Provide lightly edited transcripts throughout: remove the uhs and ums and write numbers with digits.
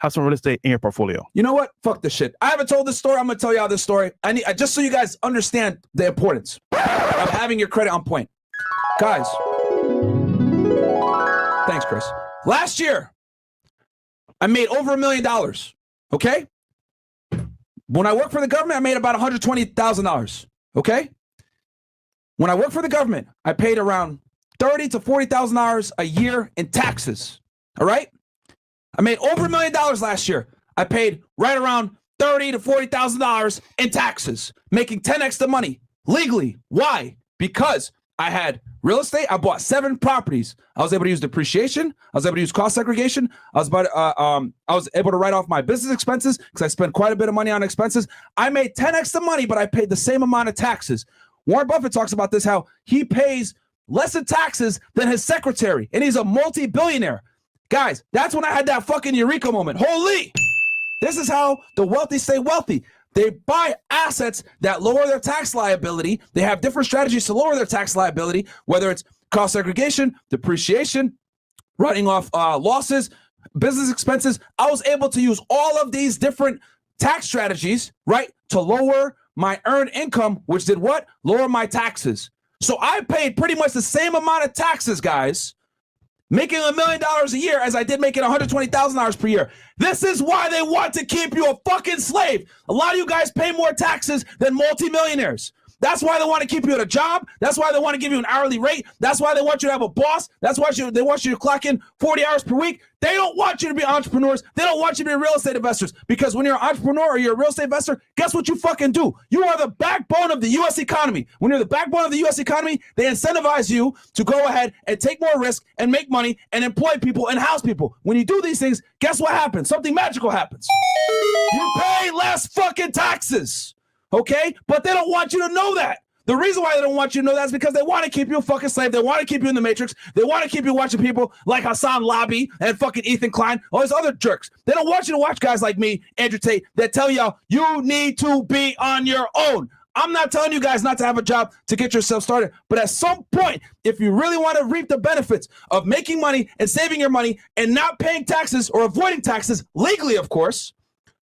have some real estate in your portfolio. You know what? Fuck this shit. I haven't told this story. I'm going to tell y'all this story. I just so you guys understand the importance of having your credit on point. Guys. Thanks, Chris. Last year, I made over $1 million. Okay? When I worked for the government, I made about $120,000. Okay? When I worked for the government, I paid around $30,000 to $40,000 a year in taxes. All right? I made over $1 million last year. I paid right around $30,000 to $40,000 in taxes, making 10x the money legally. Why? Because I had real estate. I bought 7 properties. I was able to use depreciation. I was able to use cost segregation. I was able to write off my business expenses because I spent quite a bit of money on expenses. I made 10x the money, but I paid the same amount of taxes. Warren Buffett talks about this, how he pays less in taxes than his secretary, and he's a multi-billionaire. Guys, that's when I had that fucking eureka moment. Holy! This is how the wealthy stay wealthy. They buy assets that lower their tax liability. They have different strategies to lower their tax liability, whether it's cost segregation, depreciation, writing off losses, business expenses. I was able to use all of these different tax strategies, right, to lower my earned income, which did what? Lower my taxes. So I paid pretty much the same amount of taxes, guys, making $1 million a year as I did making $120,000 per year. This is why they want to keep you a fucking slave. A lot of you guys pay more taxes than multimillionaires. That's why they want to keep you at a job. That's why they want to give you an hourly rate. That's why they want you to have a boss. That's why they want you to clock in 40 hours per week. They don't want you to be entrepreneurs. They don't want you to be real estate investors, because when you're an entrepreneur or you're a real estate investor, guess what you fucking do? You are the backbone of the U.S. economy. When you're the backbone of the U.S. economy, they incentivize you to go ahead and take more risk and make money and employ people and house people. When you do these things, guess what happens? Something magical happens. You pay less fucking taxes. Okay? But they don't want you to know that. The reason why they don't want you to know that is because they want to keep you a fucking slave. They want to keep you in the matrix. They want to keep you watching people like Hassan Lobby and fucking Ethan Klein, all these other jerks. They don't want you to watch guys like me, Andrew Tate, that tell y'all you need to be on your own. I'm not telling you guys not to have a job to get yourself started, but at some point, if you really want to reap the benefits of making money and saving your money and not paying taxes or avoiding taxes legally, of course,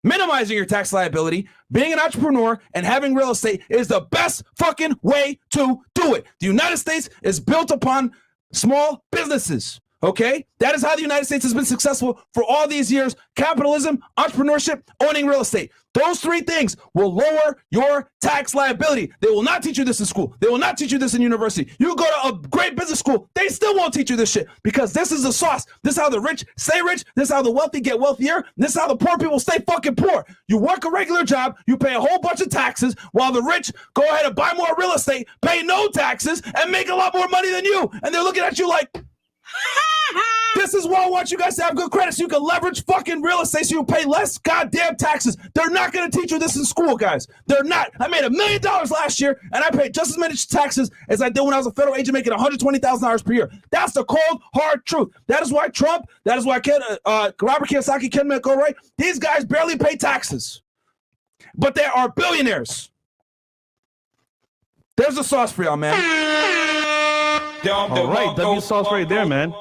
minimizing your tax liability, being an entrepreneur, and having real estate is the best fucking way to do it. The United States is built upon small businesses, okay? That is how the United States has been successful for all these years. Capitalism, entrepreneurship, owning real estate. Those 3 things will lower your tax liability. They will not teach you this in school. They will not teach you this in university. You go to a great business school, they still won't teach you this shit, because this is the sauce. This is how the rich stay rich. This is how the wealthy get wealthier. This is how the poor people stay fucking poor. You work a regular job, you pay a whole bunch of taxes, while the rich go ahead and buy more real estate, pay no taxes, and make a lot more money than you. And they're looking at you like, this is why I want you guys to have good credit, so you can leverage fucking real estate so you pay less goddamn taxes. They're not going to teach you this in school, guys. They're not. I made $1 million last year, and I paid just as many taxes as I did when I was a federal agent making $120,000 per year. That's the cold, hard truth. That is why Trump, that is why Robert Kiyosaki, Ken McElroy, these guys barely pay taxes. But they are billionaires. There's the sauce for y'all, man. All right, W sauce right there, man.